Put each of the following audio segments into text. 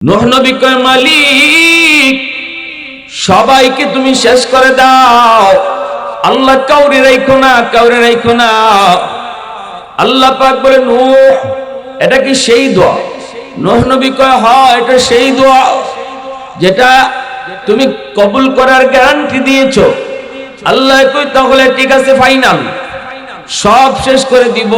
নূহ নবী কয়, মালিক সবাইকে তুমি শেষ করে দাও, আল্লাহ কাউরে রাখো না, কাউরে রাখো না। আল্লাহ পাক বলে, নূহ এটা কি সেই দোয়া? নূহ নবী কয়, হ্যাঁ এটা সেই দোয়া যেটা তুমি কবুল করার গ্যারান্টি দিয়েছো। আল্লাহ কই, তাহলে ঠিক আছে, ফাইনাল, সব শেষ করে দিব।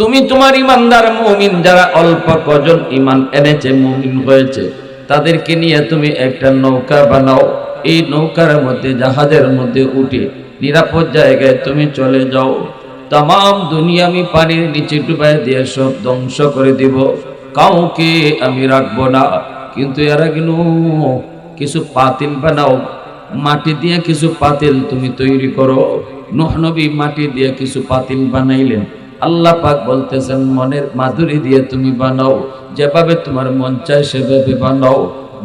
তুমি তোমার ইমানদার মুমিন যারা অল্প কজন ইমান এনেছে, মুমিন হয়েছে, তাদেরকে নিয়ে তুমি একটা নৌকা বানাও। এই নৌকার মধ্যে, জাহাজের মধ্যে উঠে নিরাপদ জায়গায় তুমি চলে যাও। তাম দুনিয়া আমি পানির নিচে ডুবাই দিয়ে সব ধ্বংস করে দিব, কাউকে আমি রাখবো না। কিন্তু এর আগে কিছু পাতিল বানাও, মাটি দিয়ে কিছু পাতিল তুমি তৈরি করো। নূহ নবী মাটি দিয়ে কিছু পাতিল বানাইলেন। আল্লাহ পাক বলতেছেন, মনের মাধুরী দিয়ে তুমি বানাও, যেভাবে তোমার মন চায় সেভাবে বানাও,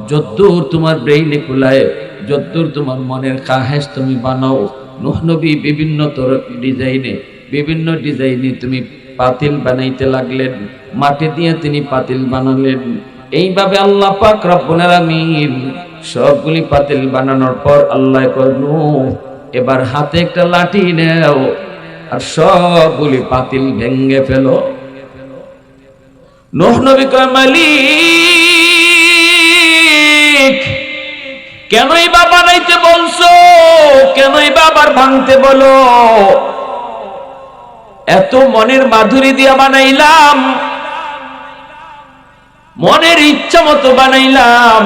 যদ্দূর তোমার ব্রেইনে কুলায়, যদ্দূর তোমার মনের কাহেস তুমি বানাও। নূহ নবী বিভিন্ন ডিজাইনে তুমি পাতিল বানাইতে লাগলেন, মাটি দিয়ে তিনি পাতিল বানালেন। এইভাবে আল্লাহ পাক রব্বুল আলামিন সবগুলি পাতিল বানানোর পর আল্লাহ কয়, নূহ এবার হাতে একটা লাঠি নাও আর সবগুলি পাতিল ভেঙে ফেলো। নূহ নবী কয়, মালিক কেনই বা বানাইতে বলছো, কেনই বা আবার ভাঙতে বলো? এত মনের মাধুরী দিয়া বানাইলাম, মনের ইচ্ছা মতো বানাইলাম,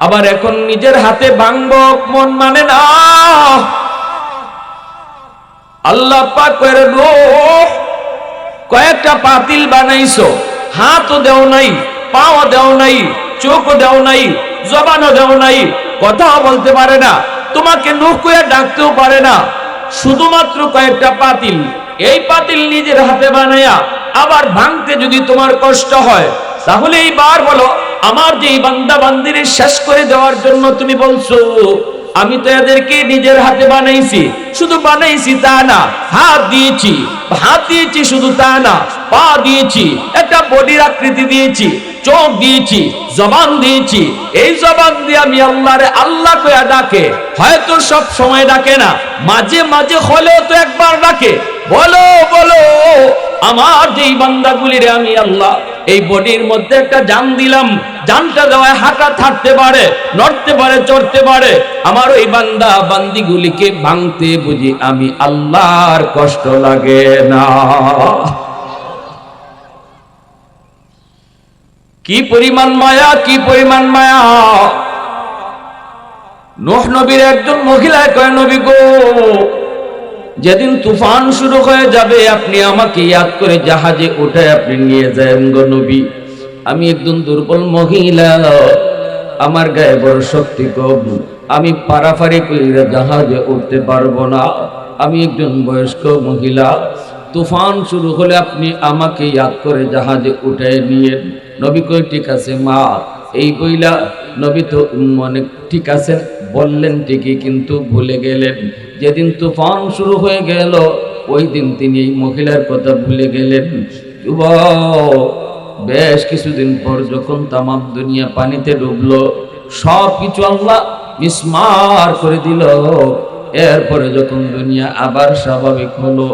আবার এখন নিজের হাতে ভাঙবো, মন মানে না। আল্লাহ পাক কয়, নূহ কয়েকটা পাতিল বানাইছো, হাতও দেও নাই, পাও দেও নাই, চোখও দেও নাই, জবানও দেও নাই, কথাও বলতে পারে না, তোমাকে নূহ কইয়া ডাকতেও পারে না, শুধুমাত্র কয়েকটা পাতিল। এই পাতিল নিজের হাতে বানায়া আবার ভাঙতে যদি তোমার কষ্ট হয়, তাহলে এইবার বলো, আমার যে বান্দা বান্দিরে শেষ করে দেওয়ার জন্য তুমি বলছো, আমি তো এদেরকে নিজের হাতে বানাইছি, শুধু বানাইছি তা না, হাত দিয়েছি শুধু তা না, পা দিয়েছি, একটা বডির আকৃতি দিয়েছি, চোখ দিয়েছি, জবান দিয়েছি। এই জবান দিয়ে আমি আল্লাহরে আল্লাহ কইয়া ডাকে, হয়তো সব সময় ডাকে না, মাঝে মাঝে হলেও তো একবার ডাকে, বলো বলো আমার যেই বান্দাগুলিরে আমি আল্লাহ এই বডির মধ্যে একটা জান দিলাম, জানটা দেওয়ায় হাঁটা থাকতে পারে, নড়তে পারে, চড়তে পারে, আমার ওই বান্দা বান্দিগুলিকে ভাঙতে বুঝি আমি আল্লাহর কষ্ট লাগে না? কি পরিমাণ মায়া, কি পরিমাণ মায়া! নূহ নবীর একজন মহিলায় কয়, নবী গো, যেদিন তুফান শুরু হয়ে যাবে আপনি আমাকে ইয়াদ করে জাহাজে উঠে আপনি নিয়ে যান গো নবী। আমি একজন দুর্বল মহিলা, আমার গায়ে বড় শক্তি কম, আমি পারাপারি করে জাহাজে উঠতে পারবো না, আমি একজন বয়স্ক মহিলা, তুফান শুরু হলে আপনি আমাকে ইয়াদ করে জাহাজে উঠে নিয়ে। নবী কই, ঠিক আছে মা। এই বইলা নবী তো মনে ঠিক আছে বললেন ঠিকই, কিন্তু ভুলে গেলেন। যেদিন তুফান শুরু হয়ে গেল ওই দিন তিনি এই মহিলার কথা ভুলে গেলেন। বেশ কিছুদিন পর যখন তামাম দুনিয়া পানিতে ডুবলো, সব কিছু আল্লাহ মিসমার করে দিল। এরপরে যখন দুনিয়া আবার স্বাভাবিক হলো,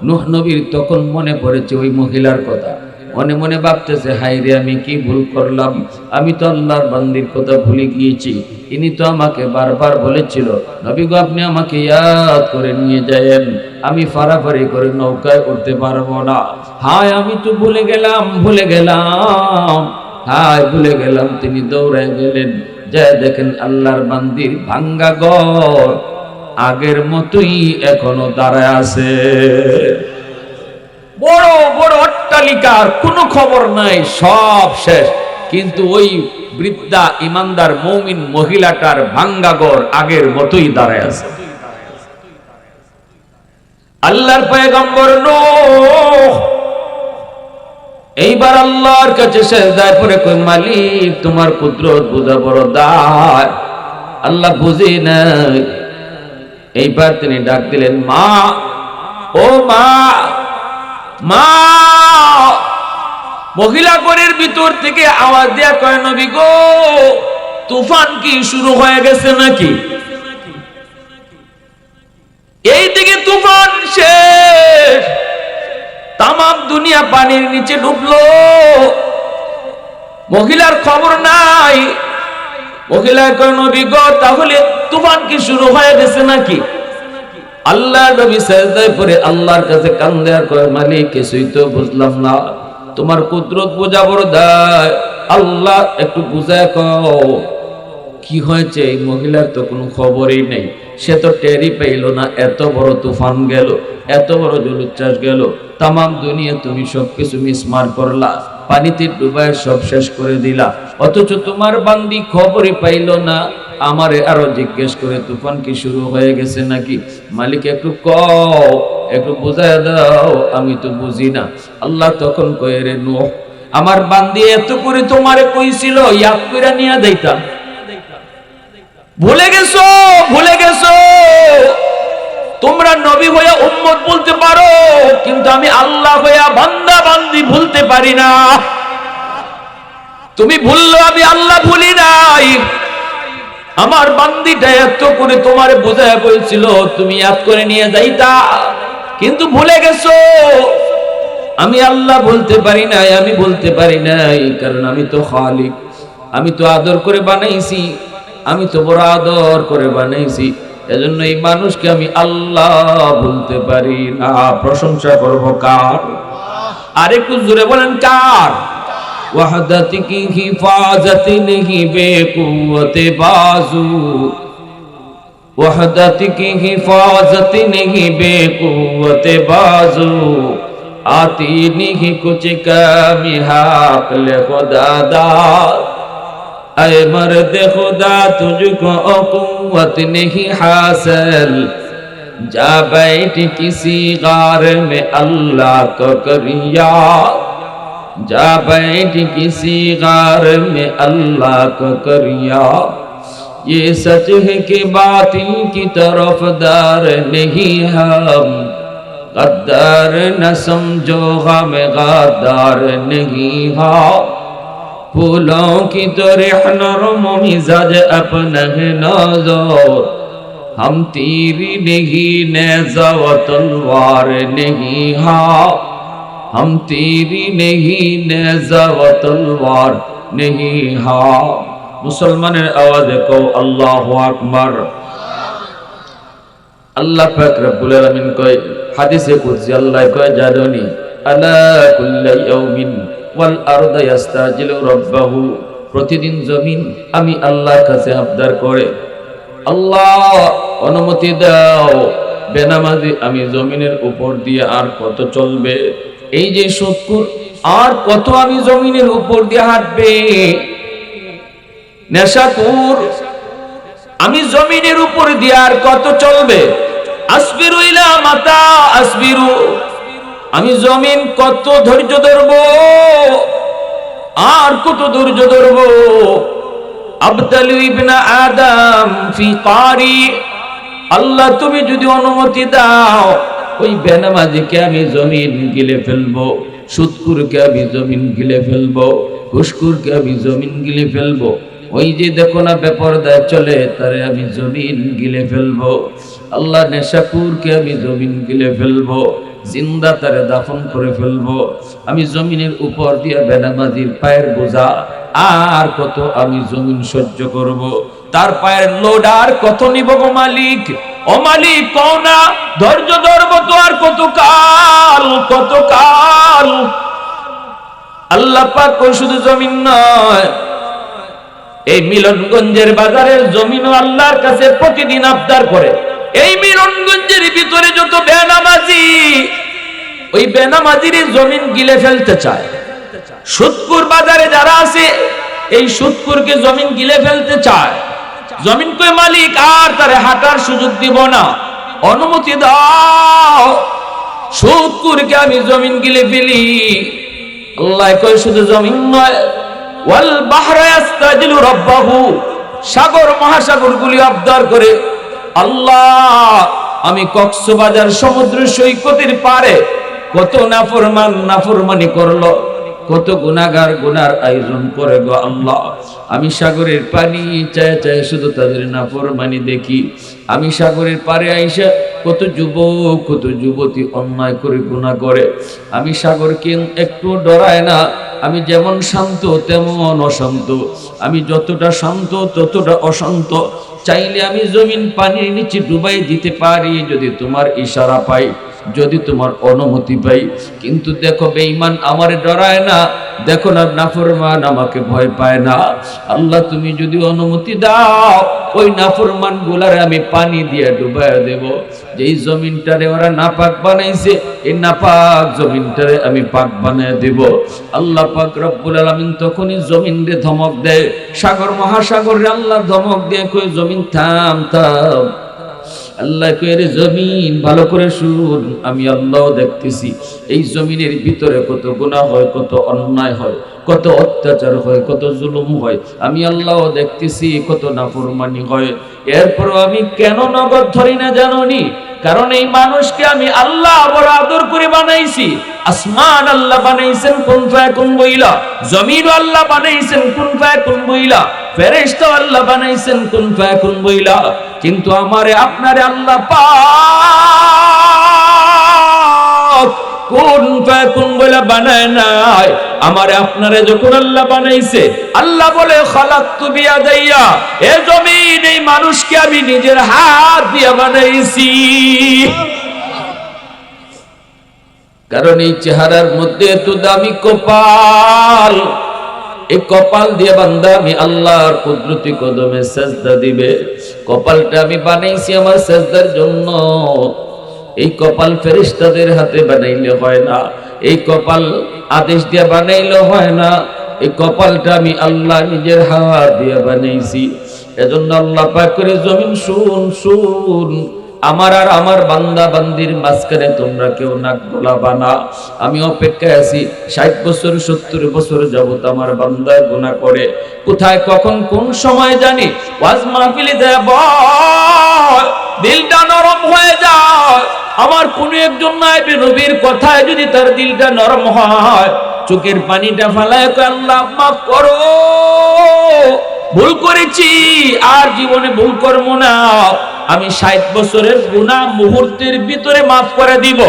নূহ নবীর তখন মনে পড়েছে ওই মহিলার কথা। মনে মনে ভাবতেছে, হায় রে, আমি কি ভুল করলাম, আমি তো আল্লাহর বান্দির কথা ভুলে গিয়েছি। ইনি তো আমাকে বারবার বলেছিল, নবী গো আপনি আমাকে ইয়াদ করে নিয়ে যায়েন, আমি ফারাফারি করে নৌকায় উঠতে পারবো না। হায় আমি তো ভুলে গেলাম, হায় ভুলে গেলাম। তিনি দৌড়ায় গেলেন, যা দেখেন আল্লাহর বান্দির ভাঙ্গা ঘর আগের মতোই এখনো দাঁড়ায় আছে। বড় বড় অট্টালিকার কোনো খবর নাই, সব শেষ, কিন্তু ওই বৃদ্ধা ইমানদার মুমিন মহিলাটার ভাঙ্গা ঘর আগের মতোই দাঁড়ায় আছে। আল্লাহর পয়গম্বর নূহ এইবার আল্লাহর কাছে সেজদায় পড়ে কই, মালিক তোমার কুদরত বুঝা বড় দায়, আল্লাহ বুঝি নাই। এইবার তিনি ডাক দিলেন, মা, ও মা, মা, মহিলা ঘরের ভিতর থেকে আওয়াজ দেয়া কয়, নবী গো, তুফান কি শুরু হয়ে গেছে নাকি? এইদিকে তুফান শেষ, তামাম দুনিয়া পানির নিচে ডুবলো, মহিলার খবর নাই। মহিলা কয়, নবী গো, তাহলে তুফান কি শুরু হয়ে গেছে নাকি? আল্লাহ নবী সিজদায় পড়ে আল্লাহর কাছে কান্দে আর কয়, মালিক, কিছুই তো বুঝলাম না, তোমার কুদরত বোঝা বড় দায়, আল্লাহ একটু বুঝায় কও কি হয়েছে। এই মহিলার তো কোনো খবরই নেই, সে তো টেরই পাইল না এত বড় তুফান গেল, এত বড় জলোচ্ছ্বাস গেল, তামাম দুনিয়া তুমি সবকিছু মিসমার করলা, পানিতে ডুবায় সব শেষ করে দিলা, অথচ তোমার বান্দি খবরই পাইল না। আমারে আরো জিজ্ঞেস করে তুফান কি শুরু হয়ে গেছে নাকি? মালিক একটু কও, একটু বুঝায় দাও, আমি তো বুঝি না। আল্লাহ তখন কয়ে, রে নূহ, আমার বান্দি এত করে তোমারে কইছিল, ইয়াদ কইরা নিয়া যাইতাম, ভুলে গেছো, ভুলে গেছো। তোমরা নবী হইয়া উম্মত বলতে পারো, কিন্তু আমি আল্লাহ হইয়া বান্দা বান্দি ভুলতে পারি না। তুমি ভুললো, আমি আল্লাহ ভুলি নাই। আমার বান্দিটা এত করে তোমারে বোঝায় বলছিল, তুমি ইয়াদ করে নিয়ে যাইতা, কিন্তু ভুলে গেছো। আমি আল্লাহ বলতে পারি নাই, আমি বলতে পারি নাই, কারণ আমি তো খালিক, আমি তো আদর করে বানাইছি, আমি তো বড় আদর করে বানাইছি, এজন্য এই মানুষকে আমি আল্লাহ বলতে পারি না। প্রশংসা করবো কার? আরেকটু জোরে বলেন কার? ওয়াহদাতি কি হিফাজতি নেহি বেকুওয়াতে বাজু, ওয়াহদাতি কি হিফাজতি নেহি বেকুওয়াতে বাজু, आती नहीं कुछ कमी हाकले खुदा दार, ऐ मर्द खुदा तुझको कुव्वत नहीं हासिल, जा बैठ किसी गार में अल्लाह को करिया, जा बैठ किसी गार में अल्लाह को करिया। ये सच है कि बातिल की तरफदार नहीं हम, गद्दार न समझो हम गद्दार नहीं हा, फूलों की तरह नरम मिजाज अपना है नजर, हम तीरी नहीं नेज़ा व तलवार नहीं हा, हम तीरी नहीं नेज़ा व तलवार नहीं हा। मुसलमाনের আওয়াজে কও আল্লাহু আকবার। আল্লাহ পাক রব্বুল আলামিন কয়, হাদিসে কুদসি আল্লাহ কয়, জাদুনি আলা কুল্লি ইয়াউমিন ওয়াল আরদু ইস্তাজিলু রাব্বাহু, প্রতিদিন জমিন আমি আল্লাহর কাছে আবদার করে, আল্লাহ অনুমতি দাও, বেনামাজি আমি জমিনের উপর দিয়ে আর কত চলবে, এই যে সুদখোর আর কত আমি জমিনের উপর দিয়ে হাঁটবে, নেশাখোর আমি জমিনের উপর দিয়ে আর কত চলবে, আসবিরু ইলা মাতা আসবিরু, আমি জমিন কত ধৈর্য ধরবো, আর কত ধৈর্য ধরবো, আবতালু ইবনা আদম ফি কারি, আল্লাহ তুমি যদি অনুমতি দাও, ওই বেনামাজিকে আমি জমিন গিলে ফেলবো, সুদখোরকে আমি জমিন গিলে ফেলবো, ঘুষখোরকে আমি জমিন গিলে ফেলবো, ওই যে দেখো না বেপরদায় চলে তারে আমি জমিন গিলে ফেলবো, আল্লাহ নেশাখোরকে আমি জমিন গিলে ফেলবো, জিন্দা তারে দাফন করে ফেলবো, আমি জমিনের উপর দিয়ে বেনামাজির পায়ের বোঝা আর কত আমি জমিন সহ্য করব, তার পায়ের লোড আর কত নিব গো মালিক, ও মালিক কও না, ধৈর্য ধরবো তো আর কত কাল, কত কাল। আল্লাহ পাক শুধু জমিন নয়, এই মিলনগঞ্জের বাজারের জমিনও আল্লাহর কাছে প্রতিদিন আবদার করে। এই মিলনগঞ্জের ভিতরে যত বেনামাজি, ওই বেনামাজির জমিন গিলে ফেলতে চায়। সুদখোর বাজারে যারা আছে, এই সুদখোরকে জমিন গিলে ফেলতে চায়। জমিন কই মালিক আর তারে হাঁটার সুযোগ দিব না, অনুমতি দাও, সুদখোরকে আমি জমিন গিলে ফেলি। আল্লাহ কয় শুধু জমিন নয়, ওয়াল বাহরা ইস্তাজিলু রাব্বাহু, সাগর মহাসাগরগুলি আবদার করে, আল্লাহ আমি কক্সবাজার সমুদ্র সৈকতের পারে কত নাফরমান নাফরমানি করলো, কত গুনাহগার গুনার আয়োজন করে গো আল্লাহ। আমি সাগরের পানি চায় চায় শুধু তাদের নাফরমানি দেখি। আমি সাগরের পারে আইসা কত যুবক কত যুবতী অন্যায় করে গুনাহ করে। আমি সাগরকে একটু ডরায় না। আমি যেমন শান্ত তেমন অশান্ত। আমি যতটা শান্ত ততটা অশান্ত। চাইলে আমি জমিন পানির নিচে ডুবাই দিতে পারি যদি তোমার ইশারা পাই, যদি তোমার অনুমতি পাই। কিন্তু দেখো বেঈমান আমারে ডরায় না, দেখো না নাফরমান আমাকে ভয় পায় না। আল্লাহ তুমি যদি অনুমতি দাও ওই নাফরমান গুলারে আমি পানি দিয়ে ডুবাইয়া দেব। যেই জমিনটারে ওরা নাপাক বানাইছে এই নাপাক জমিনটারে আমি পাক বানায় দেব। আল্লাহ পাক রব্বুল আলামিন তখনই জমিনরে ধমক দেয়, সাগর মহাসাগরে আল্লাহ ধমক দিয়ে কই জমিন থাম থাম। আল্লাহ কয়ে রে জমিন ভালো করে শুন, আমি আল্লাহ দেখতেছি এই জমিনের ভিতরে কত গুনাহ হয়, কত অন্যায় হয়, কত অত্যাচার হয়, কত জুলুম হয়। আমি আল্লাহ দেখতেছি কত নাফরমানি হয়। এরপরও আমি কেন নগদ ধরি না জানোনি? কারণ এই মানুষকে আমি আল্লাহ বড় আদর করে বানাইছি। আসমান আল্লাহ বানাইছেন কুন ফায়াকুন বইলা, জমিন আল্লাহ বানাইছেন কুন ফায়াকুন বইলা, ফেরেশতা আল্লাহ বানাইছেন কুন ফায়াকুন বইলা। কিন্তু আমারে আপনারে আল্লাহ পাক কুন ফায়াকুন বইলা বানায় নাই। আমারে আপনারে যখন আল্লাহ বানাইছে আল্লাহ বলে খালাকতু বিয়াদাইয়া, এ জমিন এই মানুষকে আমি নিজের হাত দিয়ে বানাইছি। কারণ এই চেহারার মধ্যে এত দামি কপাল, এই কপাল দিয়ে বান্দা আমি আল্লাহর কুদরতি কদমে সেজদা দিবে। কপালটা আমি বানাইছি আমার সেজদার জন্য। এই কপাল ফেরেশতাদের হাতে বানাইলে হয় না, এই কপাল আদেশ দিয়ে বানাইলে হয় না। এই কপালটা আমি আল্লাহ নিজের হাত দিয়ে বানাইছি। এজন্য আল্লাহ পাক করে জমিন শুন শুন, আমার আর আমার বান্দা বান্দির মাঝখানে তোমরা কেউ নাক গলাবা না। আমি অপেক্ষায় আছি। 60 বছর 70 বছর যাবত আমার বান্দা গুনাহ করে, কোথায় কখন কোন সময় জানি ওয়াজ মাহফিলে যাব দিলটা নরম হয়ে যায়। আমার কোন একজন নায়েবে নবীর কথায় যদি তার দিলটা নরম হয়, চোখের পানিটা ফালায় কয় আল্লাহ মাফ করো, ভুল করেছি, আর জীবনে ভুল করব না। আমি 60 বছরের গুনাহ মুহূর্তের ভিতরে মাফ করে দিব।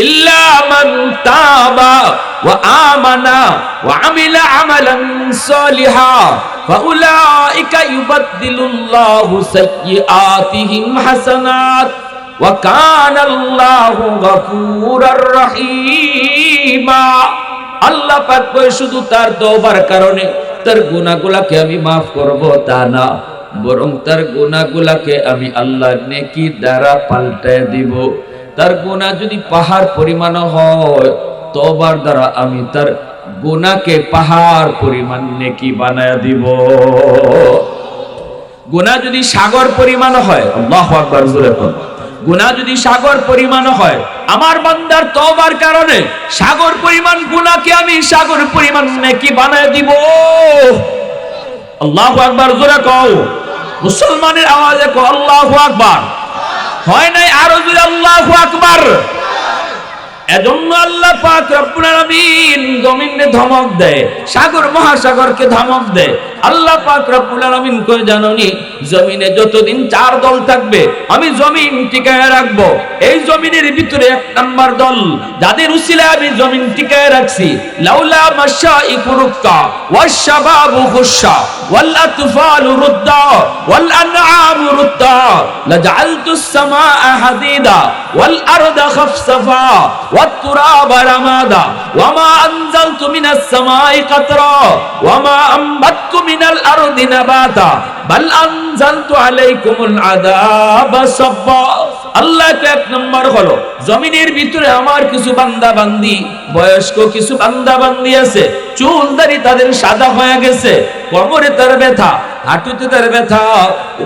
ইল্লা মান তাবা ওয়া আমানা ওয়া আমিলা আমালান সালিহা ফাউলাইকা ইউবাদদিলুল্লাহু সাইয়্যাতিহিম হাসানাত ওয়া কানাল্লাহু গফুরার রহিমা। আল্লাহ পাক কয় শুধু তার তওবার কারণে তার গুনাহগুলোকে আমি maaf করব তা না, বরং তার গুনাহগুলোকে আমি আল্লাহর নেকি দ্বারা পাল্টায় দিব। তার গুনাহ যদি পাহাড় পরিমাণ হয়, তওবার দ্বারা আমি তার গুনাহকে পাহাড় পরিমাণ নেকি বানায় দিব। গুনাহ যদি সাগর পরিমাণ হয়, আল্লাহু আকবার জোরে বলুন, গুনাহ যদি সাগর পরিমাণ হয়, আমার বান্দার তওবার কারণে সাগর পরিমাণ গুনাহকে আমি সাগর পরিমাণ নেকি বানায় দিব। আল্লাহু আকবার জোরে কও, মুসলমানের আওয়াজে কও আল্লাহু আকবার। হয় নাই আরো জোরে আল্লাহু আকবার। এজন্য আল্লাহ পাক রব্বুল আলামিন জমিনে ধমক দেয়, সাগর মহাসাগরকে ধমক দেয়। আল্লাহ পাক রব্বুল আলামিন কই জানোনি? জমিনে যতদিন 4 দল থাকবে আমি জমিন টিকায় রাখবো। এই জমিনের ভিতরে 1 নাম্বার দল, যাদের উসিলায় আমি জমিন টিকায় রাখছি, লাউলা মাশাইকু রুক্কা ওয়াশ শাবাবু খুশা ওয়াল আতফালু রুদ্দা ওয়াল আনআমু রুদ্দা লাজআলতুস সামাআ হাদিদা ওয়াল আরদা খাফসাফা ওয়াত তুরাবা রামাদা ওয়ামা আনজালতু মিনাস সামাই কাতরা ওয়ামা আমবাততু মিনাল আরদি নাবাতা বাল আনজালতু আলাইকুমুল আযাবা সাব্বা। আল্লাহকে 1 নম্বর হলো জমিনের ভিতরে আমার কিছু বান্দা বান্দি, বয়স্ক কিছু বান্দা বান্দি আছে, চুল দাড়ি তাদের সাদা হয়ে গেছে, কোমরে তার ব্যথা, হাঁটুতে তার ব্যথা,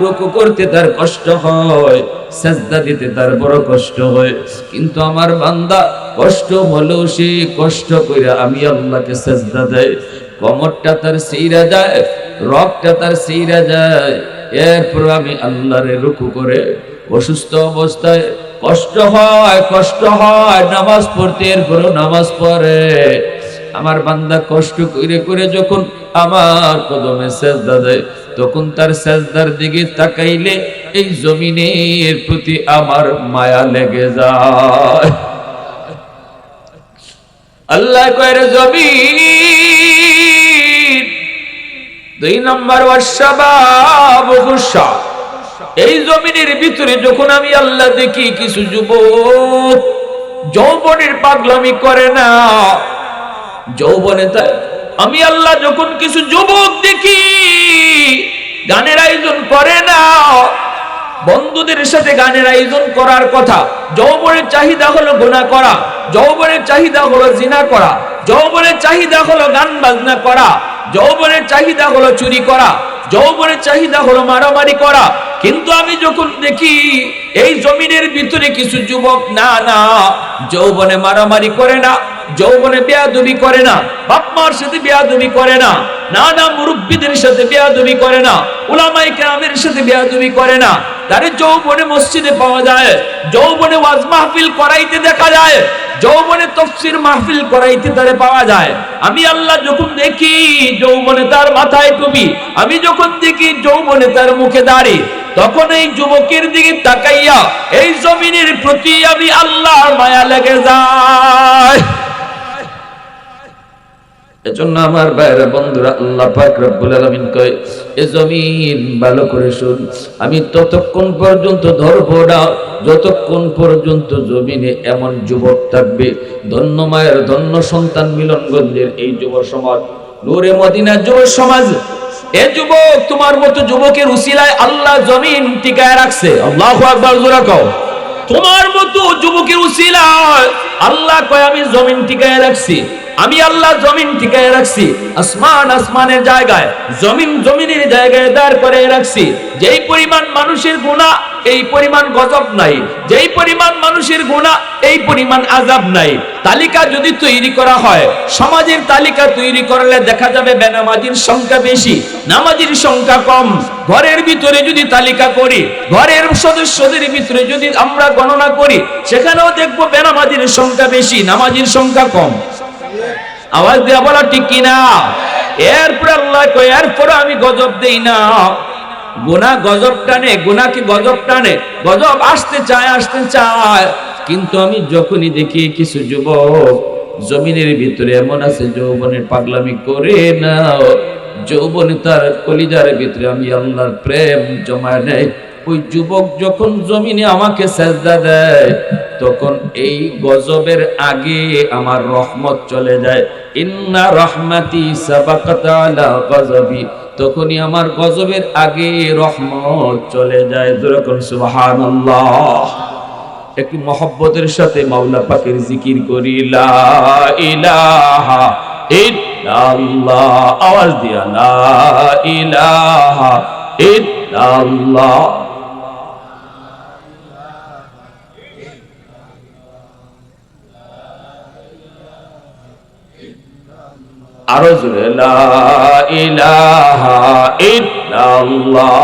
রুকু করতে তার কষ্ট হয়, সেজদা দিতে তার বড় কষ্ট হয়। কিন্তু আমার বান্দা কষ্ট হলেও সে কষ্ট কইরা আমি আল্লাহকে সেজদা দেয়, কোমরটা তার সিরা যায়, রগটা তার সিরা যায়, এরপর আমি আল্লাহরে রুকু করে অসুস্থ অবস্থায় কষ্ট হয় নামাজ পড়তে, এরপরও নামাজ পড়ে। আমার বান্দা কষ্ট করে করে যখন আমার কদমে সেজদা দেয়, তখন তার সেজদার দিকে তাকাইলে এই জমিনের প্রতি আমার মায়া লেগে যায়। আল্লাহ কয় জমিন, 2 নম্বর ওয়াশাবাব খুশা, এই জমিনের ভিতরে যখন আমি আল্লাহ দেখি কিছু যুবক যৌবনের পাগলামি করে না, যৌবনে আমি আল্লাহ যখন কিছু যুবক দেখি গানের আয়োজন করে না, বন্ধুদের সাথে গানের আয়োজন করার কথা, যৌবনের চাহিদা হলো গুনাহ করা, যৌবনের চাহিদা হলো জিনা করা, যৌবনের চাহিদা হলো গান বাজনা করা, যৌবনের চাহিদা হলো চুরি করা, যৌবনের চাহিদা হলো মারামারি করা। কিন্তু আমি যখন দেখি এই জমিনের ভিতরে কিছু যুবক না যৌবনে মারামারি করে না, যৌবনে বেয়াদবি করে না, বাপ মার সাথে বেয়াদবি করে না, মুরব্বীদের সাথে বেয়াদবি করে না, উলামায়ে কেরামের সাথে বেয়াদবি করে না, তারে যৌবনে মসজিদে পাওয়া যায়, যৌবনে ওয়াজ মাহফিল করাইতে দেখা যায়, যৌবনে তাফসীর মাহফিল করাইতে তারে পাওয়া যায়। আমি আল্লাহ যখন দেখি যৌবনে তার মাথায় টুপি, আমি যখন দেখি যৌবনে তার মুখে দাড়ি, তখন এই যুবকের দিকে তাকাইয়া এই জমিনের প্রতি আমি আল্লাহর মায়া লেগে যায়। এজন্য আমার ভাইরা বন্ধুরা, আল্লাহ পাক রব্বুল আলামিন কয়, এ জমিন ভালো করে শুন, আমি ততক্ষণ পর্যন্ত ধরব না যতক্ষণ পর্যন্ত জমিনে এমন যুবক থাকবে। ধন্য মায়ের ধন্য সন্তান মিলনগঞ্জের এই যুব সমাজ, নূরে মদিনার যুব সমাজ, এ যুবক তোমার মতো যুবকের উসিলায় আল্লাহ জমিন টিকায় রাখছে। আল্লাহু আকবার জোরে কও। তোমার মতো যুবকের উসিলায় আল্লাহ কয় আমি জমিন টিকায় রাখছি, আমি আল্লাহ জমিন টিকায় রাখছি, আসমান আসমানের জায়গায়, জমিন জমিনের জায়গায় দাঁড় করে রাখছি। যেই পরিমাণ মানুষের গুনাহ এই পরিমাণ গজব নাই, যেই পরিমাণ মানুষের গুনাহ এই পরিমাণ আযাব নাই। তালিকা যদি তৈরি করা হয়, সমাজের তালিকা তৈরি করলে দেখা যাবে বেনামাজির সংখ্যা বেশি, নামাজির সংখ্যা কম। ঘরের ভিতরে যদি তালিকা করি, ঘরের সদস্যদের ভিতরে যদি আমরা গণনা করি, সেখানেও দেখবো বেনামাজির সংখ্যা বেশি, নামাজির সংখ্যা কম। আওয়াজ দিয়া বলা ঠিক কিনা? এরপরে আল্লাহ কয়, এরপরে আমি গজব দেই না। গুনাহ গজব টানে, গুনাহ কি গজব টানে? গজব আসতে চায়, কিন্তু আমি যখনই দেখি কিছু যুবক জমিনের ভিতরে এমন আছে যৌবনের পাগলামি করে না, যৌবনে তার কলিজার ভিতরে আমি আল্লাহর প্রেম জমায় নেই, ওই যুবক যখন জমিনে আমাকে সেজদা দেয়, তখন এই গজবের আগে আমার রহমত চলে যায়। ইন্না রহমাতি সাবাকাত আলা গজবি, তখনই আমার গজবের আগে রহমত চলে যায়। যেরকম সুবহানাল্লাহ। একটু মহব্বতের সাথে মাওলা পাকের জিকির করি, লা ইলাহা ইল্লাল্লাহ। আওয়াজ দিয়া লা ইলাহা ইল্লাল্লাহ। আরো জোরে লা ইলাহা ইল্লাল্লাহ।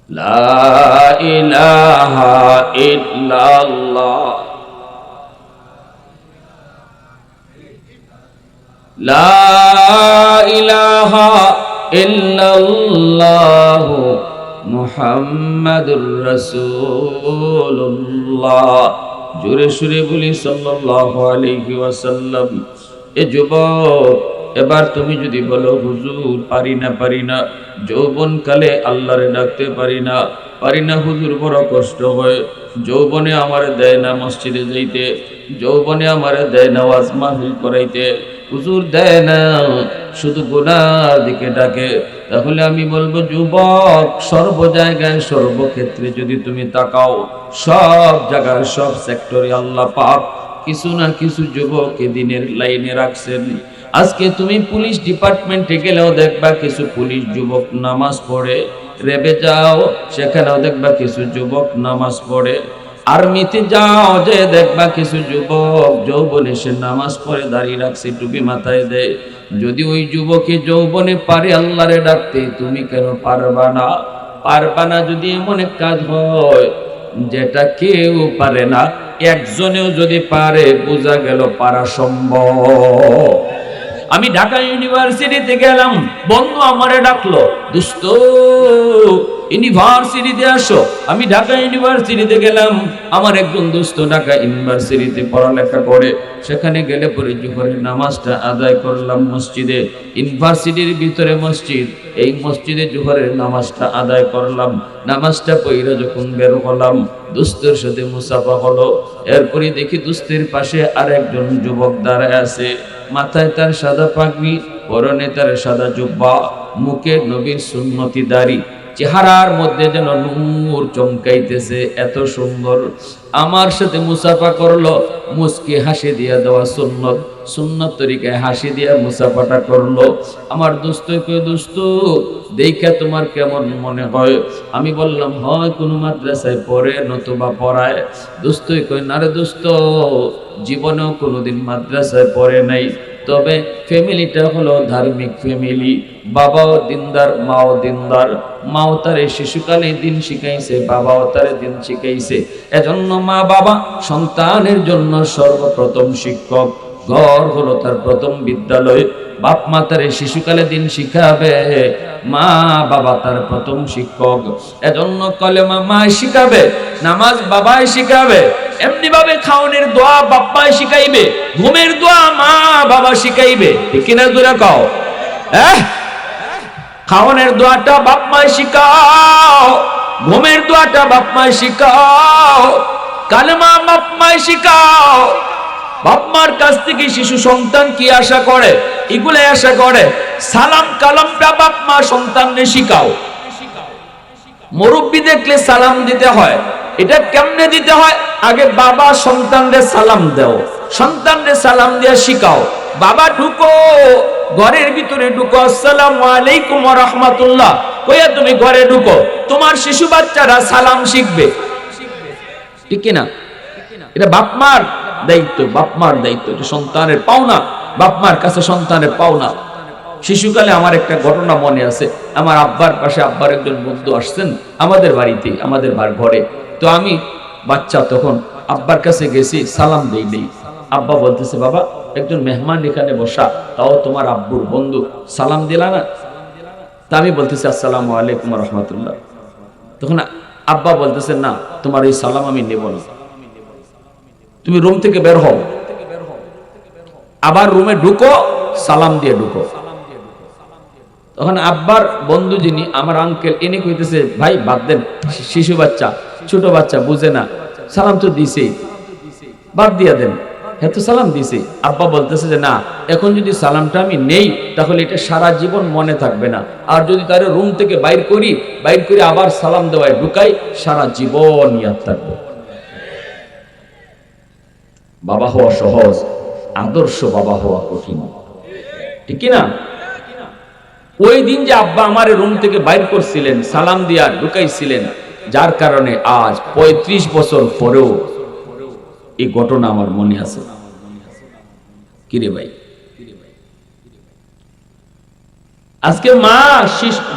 লা ইলাহা ইল্লাল্লাহ। লা ইলাহা ইল্লাল্লাহ মুহাম্মাদুর রাসূলুল্লাহ। জোরে সুরে বলি সাল্লাল্লাহু আলাইহি ওয়াসাল্লাম। এ যুবক, এবার তুমি যদি বলো হুজুর পারি না, যৌবনকালে আল্লাহরে ডাকতে পারি না হুজুর, বড় কষ্ট হয়, যৌবনে আমার দেয় না মসজিদে যাইতে, যৌবনে আমার দেয় না ওয়াজ মাহফিল করাইতে, হুজুর দেয় না, শুধু গুনার দিকে ডাকে। তাহলে আমি বলবো যুবক, সর্ব জায়গায় সর্বক্ষেত্রে যদি তুমি তাকাও, সব জায়গায় সব সেক্টরে আল্লাহ পাক কিছু না কিছু যুবককে দিনের লাইনে রাখছেন। আজকে তুমি পুলিশ ডিপার্টমেন্টে গেলেও দেখবা কিছু পুলিশ যুবক নামাজ পড়ে, রেবে যাও, সেখানেও দেখবা কিছু যুবক নামাজ পড়ে। আর্মিতে যাও, যে দেখবা কিছু যুবক যৌবনে সে নামাজ পড়ে, দাঁড়িয়ে রাখছে, টুপি মাথায় দেয়। যদি ওই যুবকে যৌবনে পারে আল্লাহরে ডাকতে, তুমি কেন পারবা না? পারবা না যদি এমন এক কাজ হয় যেটা কেউ পারে না, একজনেও যদি পারে, বোঝা গেল পারা সম্ভব। আমি ঢাকা ইউনিভার্সিটিতে গেলাম, বন্ধু আমারে ডাকলো, দোস্ত ইউনিভার্সিটিতে আসো। আমি ঢাকা ইউনিভার্সিটিতে গেলাম, আমার একজন দোস্ত ঢাকা ইউনিভার্সিটিতে পড়ালেখা করে। সেখানে গেলে পরে জোহরের নামাজটা আদায় করলাম মসজিদে, ইউনিভার্সিটির ভিতরে মসজিদ, এই মসজিদে জোহরের নামাজটা আদায় করলাম। নামাজটা পড়ে যখন বের হলাম, দোস্তের সাথে মুসাফা হলো। এরপরে দেখি দোস্তের পাশে আরেকজন যুবক দাঁড়ায় আছে, মাথায় তার সাদা পাগড়ি, পরনে তার সাদা জুব্বা, মুখে নবীর সুন্নতি দাড়ি, চেহারার মধ্যে যেন নূর চমকাইতেছে, এত সুন্দর। আমার সাথে মুসাফা করলো, মুস্কি হাসি দিয়া দেওয়া সুন্নত, সুন্নত তরিকায় হাসি দিয়া মুসাফাটা করলো। আমার দোস্ত কই, দোস্ত দেখা তোমার কেমন মনে হয়? আমি বললাম, হয় কোনো মাদ্রাসায় পড়ে নতুবা পড়ায়। দোস্তই কই, না রে দোস্ত, জীবনেও কোনোদিন মাদ্রাসায় পড়ে নাই, তবে ফ্যামিলিটা হলো ধার্মিক ফ্যামিলি, বাবাও দিনদার, মাও দিনদার। মাও তারে শিশুকালে দিন শিখাইছে, বাবাও তারে দিন শিখাইছে। এজন্য মা বাবা সন্তানের জন্য সর্বপ্রথম শিক্ষক, ঘর হলো তার প্রথম বিদ্যালয়। বাপ মা তারে শিশুকালে দিন শিখাবে, মা বাবা তার প্রথম শিক্ষক। এজন্য কলেমা মা শিখাবে, নামাজ বাবাই শিখাবে, এমনি ভাবে খাওনের দোয়া বাপ্পাই শিখাইবে, ঘুমের দোয়া মা বাবা শিখাইবে। ঠিক কিনা জোরে কও? খাওনের দোয়াটা বাপ মাই শিখাও, ঘুমের দোয়াটা বাপ মাই শিখাও, কালেমা বাপ মাই শিখাও। বাপ মার কাছ থেকে শিশু সন্তান কি আশা করে? এগুলো আশা করে। সালাম কালামটা বাপ মা সন্তানকে শিখাও। মুরব্বি দেখলে সালাম দিতে হয়, এটা কেমনে দিতে হয়? আগে বাবা সন্তানরে সালাম দাও, সন্তানরে সালাম দিয়া শিখাও। বাবা ঢুকো, ঘরের ভিতরে ঢুকো, আসসালামু আলাইকুম ওয়া রাহমাতুল্লাহ কইয়া তুমি ঘরে ঢুকো, তোমার শিশু বাচ্চারা সালাম শিখবে। ঠিক কি না? এটা বাপ মার দায়িত্ব, বাপ মার দায়িত্ব, এটা সন্তানের পাওনা, বাপ মার কাছে সন্তানের পাওনা। শিশুকালে আমার একটা ঘটনা মনে আছে। আমার আব্বার পাশে আব্বার একজন বন্ধু আসছেন আমাদের বাড়িতে, আমাদের ঘরে। তো আমি বাচ্চা তখন, আব্বার কাছে গেছি, সালাম দেই নেই। আব্বা বলতেছে, বাবা একজন মেহমান এখানে বসা, তাও তোমার আব্বুর বন্ধু, সালাম দিলা না? তা আমি বলতেছি, আসসালামু আলাইকুম ওয়া রাহমাতুল্লাহ। তখন আব্বা বলতেছে, না তোমার এই সালাম আমি নেব না, তুমি রুম থেকে বের হও, আবার রুমে ঢুকো, সালাম দিয়ে ঢুকো। তখন আব্বার বন্ধু যিনি আমার আঙ্কেল, ইনি কইতেছে, ভাই বাদ দেন, শিশু বাচ্চা, ছোট বাচ্চা বুঝে না, সালাম তো দিছেই, বাদ দিয়া দেন, হ্যাঁ তো সালাম দিছে। আব্বা বলতেছে যে না, এখন যদি সালামটা আমি নেই তাহলে এটা সারা জীবন মনে থাকবে না, আর যদি তার রুম থেকে বাইর করি, বাইর করে আবার সালাম দেওয়ায় ঢুকাই, সারা জীবন ইয়াদ থাকবে। বাবা হওয়া সহজ, আদর্শ বাবা হওয়া কঠিন। ঠিক না? ওই দিন যে আব্বা আমার রুম থেকে বাইর করছিলেন, সালাম দিয়া ঢুকাইছিলেন, যার কারণে আজ 35 বছর পরেও এই ঘটনা আমার মনে আছে। কিরে ভাই, আজকে মা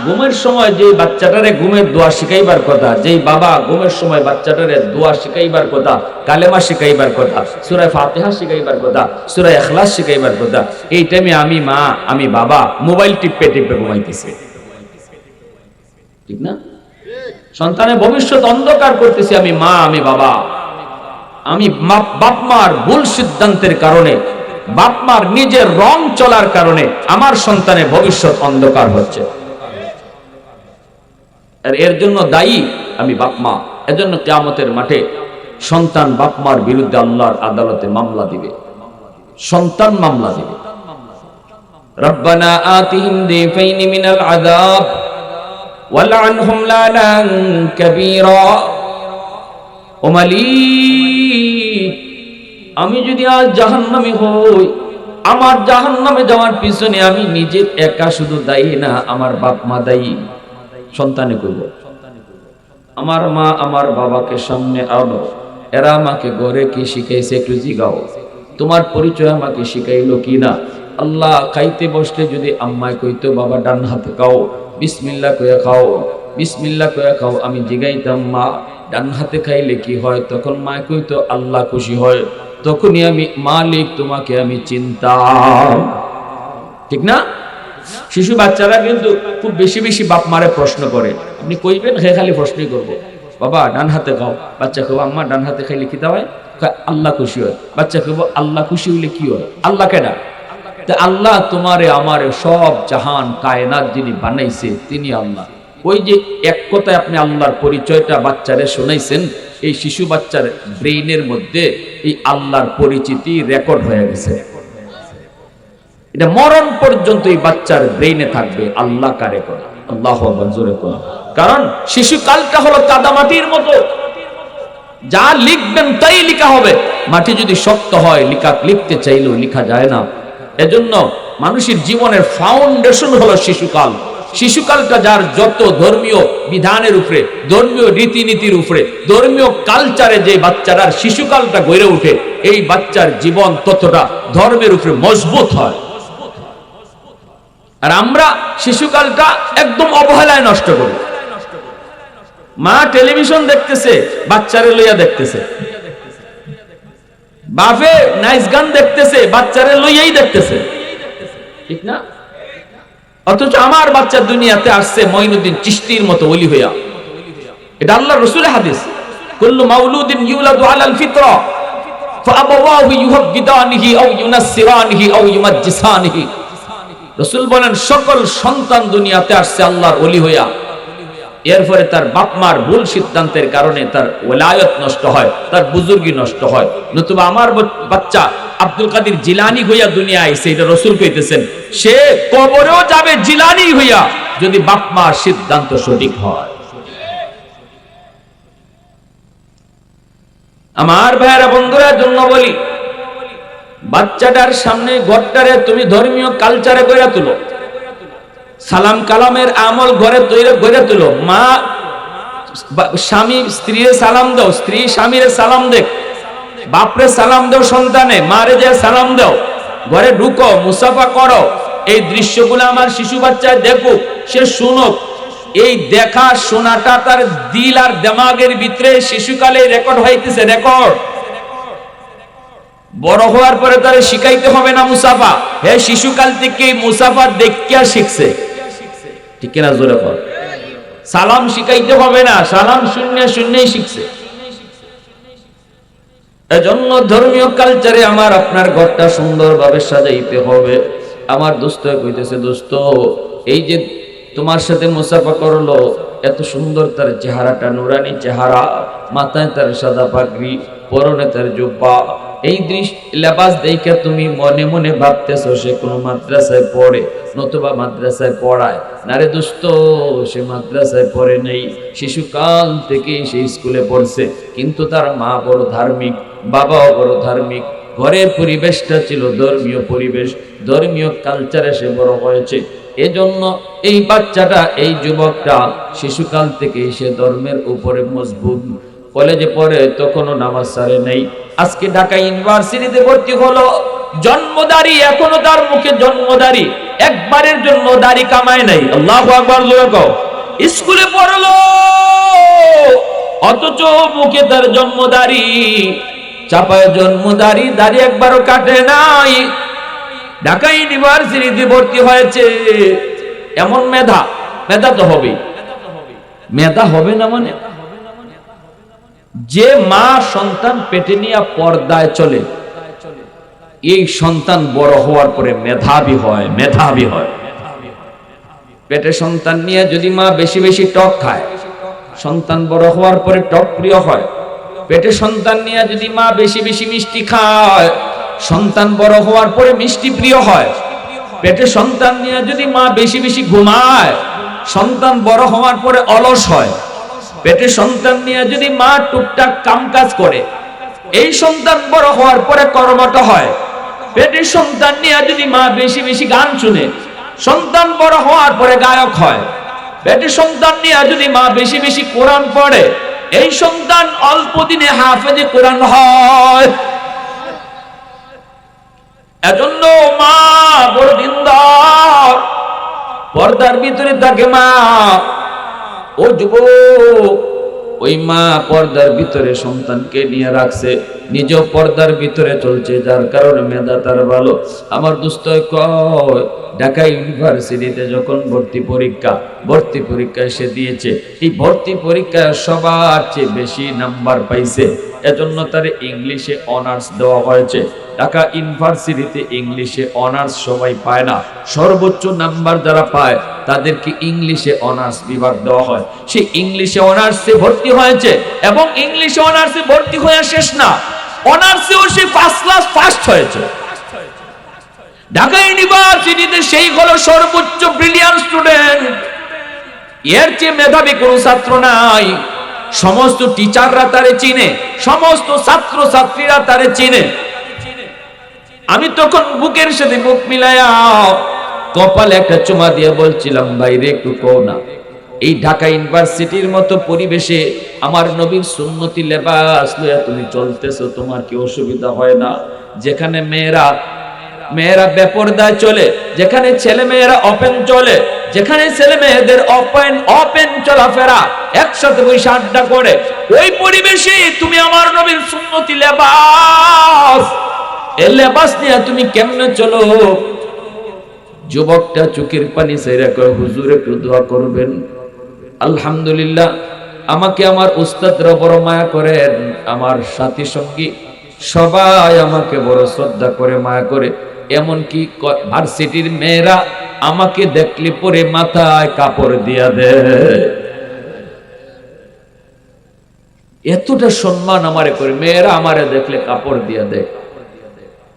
ঘুমের সময় যে বাচ্চাটারে ঘুমের দোয়া শিখাইবার কথা, যেই বাবা ঘুমের সময় বাচ্চাটারে দোয়া শিখাইবার কথা, কালেমা শিখাইবার কথা, সূরা ফাতিহা শিখাইবার কথা, সূরা ইখলাস শিখাইবার কথা, এই টাইমে আমি মা, আমি বাবা মোবাইল টিপে টিপে ঘুমাইতেছে। ঠিক না? সন্তানের ভবিষ্যৎ অন্ধকার করতেছি আমি মা, আমি বাবা। আমি বাপ মার ভুল সিদ্ধান্তের কারণে, বাপ মার নিজের রং চলার কারণে আমার সন্তানের ভবিষ্যৎ অন্ধকার হচ্ছে। আর এর জন্য দায়ী আমি বাপ মা। এজন্য কিয়ামতের মাঠে সন্তান বাপ মার বিরুদ্ধে আল্লাহর আদালতে মামলা দিবে, সন্তান মামলা দিবে। রব্বানা আতিহিম দিফাইনি মিনাল আযাব ওয়ালআনহুম লানান কাবীরা। ও মালিক, আমি যদি আজ জাহান্নামী হই, আমার জাহান্নামে যাওয়ার পিছনে আমি নিজের একা শুধু দায়ী না, আমার বাপ মা দায়ী। সন্তানে কইব আমার মা আমার বাবাকে সামনে আনো, এরা আমাকে ঘরে কি শিখাইছে একটু জিগাও, তোমার পরিচয় আমাকে শিখাইলো কি না। আল্লাহ খাইতে বসলে যদি আম্মায় কইতো বাবা ডান হাতে খাও, বিসমিল্লাহ কইয়া খাও, বিসমিল্লাহ কইয়া খাও, আমি জিগাইতাম মা ডান হাতে খাইলে কি হয়, তখন মা কইতো আল্লাহ খুশি হয়, তখনই আমি মালিক তোমাকে আমি চিনতাম। ঠিক না? শিশু বাচ্চারা কিন্তু খুব বেশি বেশি বাপ মারে প্রশ্ন করে, আপনি কইবেন হে খালি প্রশ্নই করবো, বাবা ডান হাতে খাও, বাচ্চা কেউ আম্মা ডান হাতে খাইলে কি হয়, আল্লাহ খুশি হয়। বাচ্চা কেউ আল্লাহ খুশি হইলে কি হয়, আল্লাহ কেডা? আল্লাহ তোমারে আমারে সব জাহান কায়নাত যিনি বানাইছে তিনি আল্লাহ। ওই যে এক কথায় আপনি আল্লাহর পরিচয়টা বাচ্চারে শোনাইছেন, এই শিশু বাচ্চার ব্রেইনের মধ্যে এই আল্লাহর পরিচিতি রেকর্ড হয়ে গেছে। এটা মরণ পর্যন্ত এই বাচ্চার ব্রেইনে থাকবে আল্লাহ কারে করে, আল্লাহু আকবার জোরে করে। কারণ শিশুকালটা হলো কাদামাটির মতো, যা লিখবেন তাই লেখা হবে। মাটি যদি শক্ত হয় লিখতে চাইলেও লেখা যায় না। এজন্য মানুষের জীবনের ফাউন্ডেশন হলো শিশুকাল। শিশুকালটা যার যত ধর্মীয় বিধানের উপরে, ধর্মীয় রীতিনীতির উপরে, ধর্মীয় কালচারে যে বাচ্চারার শিশুকালটা গড়ে ওঠে, এই বাচ্চার জীবন ততটা ধর্মের উপরে মজবুত হয়। আর আমরা শিশুকালটা একদম অবহেলায় নষ্ট করি। মা টেলিভিশন দেখতেছে, বাচ্চারে লইয়া দেখতেছে, বাপে নাইস গান দেখতেছে, বাচ্চারে লইয়াই দেখতেছে, ঠিক না? অথচ আমার বাচ্চা দুনিয়াতে আসছে মঈনুদ্দিন চিশতির মতো ওলি হইয়া। এটা আল্লাহর রাসূলের হাদিস, কুল্লু মাউলুদিন ইউলাদু আলাল ফিতরা ফাআবাওয়াহু ইউহাব্বিদানিহি আও ইউনাসসিরানিহি আও ইউমাজ্জিসানিহি। রাসূল বলেন সকল সন্তান দুনিয়াতে আসছে আল্লাহর ওলি হইয়া, এরপরে তার বাপ মার ভুল সিদ্ধান্তের কারণে তার ওলায়ত নষ্ট হয়, তার বুজুর্গি নষ্ট হয়। নতুবা আমার বাচ্চা আব্দুল কাদের জিলানী হইয়া দুনিয়া আইছে, এটা রাসূল কইতেছেন, সে কবরেও যাবে জিলানী হইয়া যদি বাপ মার সিদ্ধান্ত সঠিক হয়। আমার ভাইরা বন্ধুরা জন্য বলি, বাচ্চাটার সামনে ঘরটারে তুমি ধর্মীয় কালচারে কইরা তুলো, সালাম কালামের আমল ঘরে তৈরি করে তুলো। মা স্বামী স্ত্রীরে সালাম দাও, স্ত্রী স্বামীরে সালাম দেখ, বাপরে সালাম দাও, সন্তানে মারে যে সালাম দাও, ঘরে ঢুকো, মুসাফা করো। এই দৃশ্যগুলো আমার শিশু বাচ্চায় দেখুক, সে শুনুক। এই দেখা শোনাটা তার দিল আর দিমাগের ভিতরে শিশুকালে রেকর্ড হইতেছে, রেকর্ড। বড় হওয়ার পরে তারে শিখাইতে হবে না মুসাফা, হে শিশুকাল থেকে মুসাফা দেখিয়া শিখছে, ঠিক কিনা জোরে বল। সালাম শিখাইতে হবে না, সালাম শূন্য শূন্যই শিখছে। এজন্য ধর্মীয় কালচারে আমার আপনার ঘরটা সুন্দরভাবে সাজাইতে হবে। আমার দোস্ত কইতেছে, দোস্ত এই যে তোমার সাথে মুসাফা করলো, এত সুন্দর তার চেহারাটা, নুরানি চেহারা, মাথায় তার সাদা পাগড়ি, পরনে তার জুব্বা, এই লেবাস দেখে তুমি মনে মনে ভাবতেছো সে কোনো মাদ্রাসায় পড়ে, নতুবা মাদ্রাসায় পড়ায় না রে দোস্ত, সে মাদ্রাসায় পড়ে নেই, শিশুকাল থেকে সে স্কুলে পড়ছে। কিন্তু তার মা বড় ধার্মিক, বাবাও বড় ধার্মিক, ঘরের পরিবেশটা ছিল ধর্মীয় পরিবেশ, ধর্মীয় কালচারে সে বড় হয়েছে। এজন্য এই বাচ্চাটা, এই যুবকটা শিশুকাল থেকে সে ধর্মের উপরে মজবুত। কলেজে পড়ে তখনও নামাজ ছাড়ে নেই। আজকে ঢাকা ইউনিভার্সিটিতে ভর্তি হলো, জন্মদারি, এখনো তার মুখে জন্মদারি, একবারের জন্য দাড়ি কামায় নাই। আল্লাহু আকবার জোরে কও। স্কুলে পড়লো অথচ মুখে তার জন্মদারি, চাপায় জন্মদারি, দাড়ি একবারও কাটে নাই। ঢাকা ইউনিভার্সিটিতে ভর্তি হয়েছে, এমন মেধা, মেধা তো হবে, মেধা হবে না মানে যে মা সন্তান পেটে নিয়ে পর্দায় চলে, এই সন্তান বড় হওয়ার পরে মেধাবী হয়, মেধাবী হয়। পেটে সন্তান নিয়ে যদি মা বেশি বেশি টক খায়, সন্তান বড় হওয়ার পরে টক প্রিয় হয়। পেটে সন্তান নিয়ে যদি মা বেশি বেশি মিষ্টি খায়, সন্তান বড় হওয়ার পরে মিষ্টি প্রিয় হয়। পেটে সন্তান নিয়ে যদি মা বেশি বেশি ঘুমায়, সন্তান বড় হওয়ার পরে অলস হয়। পেটে সন্তান নিয়ে যদি মা টুকটাক কাম কাজ করে, এই সন্তান বড় হওয়ার পরে কর্মঠ হয়। পেটে সন্তান নিয়ে যদি মা বেশি বেশি গান শুনে, সন্তান বড় হওয়ার পরে গায়ক হয়। বেটি সন্তান নিয়ে যদি মা বেশি বেশি কোরআন পড়ে, এই সন্তান অল্প দিনে হাফেজে কোরআন হয়। এজন্য মা বড় দিনদার, পর্দার ভিতরে থাকে মা। ও যুবক, ওই মা পর্দার ভিতরে সন্তানকে নিয়ে রাখছে, নিজেও পর্দার ভিতরে চলছে, যার কারণে মেধা তার ভালো। আমার দোস্ত কয়, ঢাকা ইউনিভার্সিটিতে যখন ভর্তি পরীক্ষায় সে দিয়েছে, এই ভর্তি পরীক্ষায় সবার চেয়ে বেশি নাম্বার পাইছে, এজন্য তার ইংলিশে অনার্স দেওয়া হয়েছে। ঢাকা ইউনিভার্সিটিতে ইংলিশে অনার্স সবাই পায় না, সর্বোচ্চ নাম্বার যারা পায় তাদেরকে ইংলিশে অনার্স বিভাগ দেওয়া হয়। সে ইংলিশে অনার্সে ভর্তি হয়েছে, এবং ইংলিশে অনার্সে ভর্তি হয়ে শেষ না, অনার্সেও সে ফার্স্ট ক্লাস ফার্স্ট হয়েছে। ঢাকা ইউনিভার্সিটিতে সেই হলো সর্বোচ্চ ব্রিলিয়ান্ট স্টুডেন্ট, এর চেয়ে মেধাবী কোনো ছাত্র নাই। সমস্ত টিচাররা তারে চিনে, সমস্ত ছাত্র ছাত্রীরা তারে চিনে। আমি তখন বুকের সাথে বুক মিলায়া কপালে একটা চুমা দিয়ে বলছিলাম, বাইরে একটু কও না, এই ঢাকা ইউনিভার্সিটির মতো পরিবেশে আমার নবীর সুন্নতি লেবাস লইয়া তুমি চলতেছো, তোমার কি অসুবিধা হয় না? যেখানে মেয়েরা বেপরদায় চলে, যেখানে ছেলে মেয়েরা ওপেন চলে, যেখানে ছেলে মেয়েদের ওপেন চলাফেরা, একসাথে বসে আড্ডা করে, ওই পরিবেশে তুমি আমার নবীর সুন্নতি লেবাস, এই লেবাস নিয়ে তুমি কেমনে চলো? যুবকটা চোখের পানি ছেড়ে কয়, হুজুর একটু দোয়া করবেন। আলহামদুলিল্লাহ, আমাকে আমার উস্তাদরা বড় মায়া করেন, আমার সাথী সঙ্গী সবাই আমাকে বড় শ্রদ্ধা করে, মায়া করে। এমনকি ভার্সিটির মেয়েরা আমাকে দেখলে পরে মাথায় কাপড় দিয়া দেয়, এতটা সম্মান আমারে করে। মেয়েরা আমারে দেখলে কাপড় দিয়া দেয়,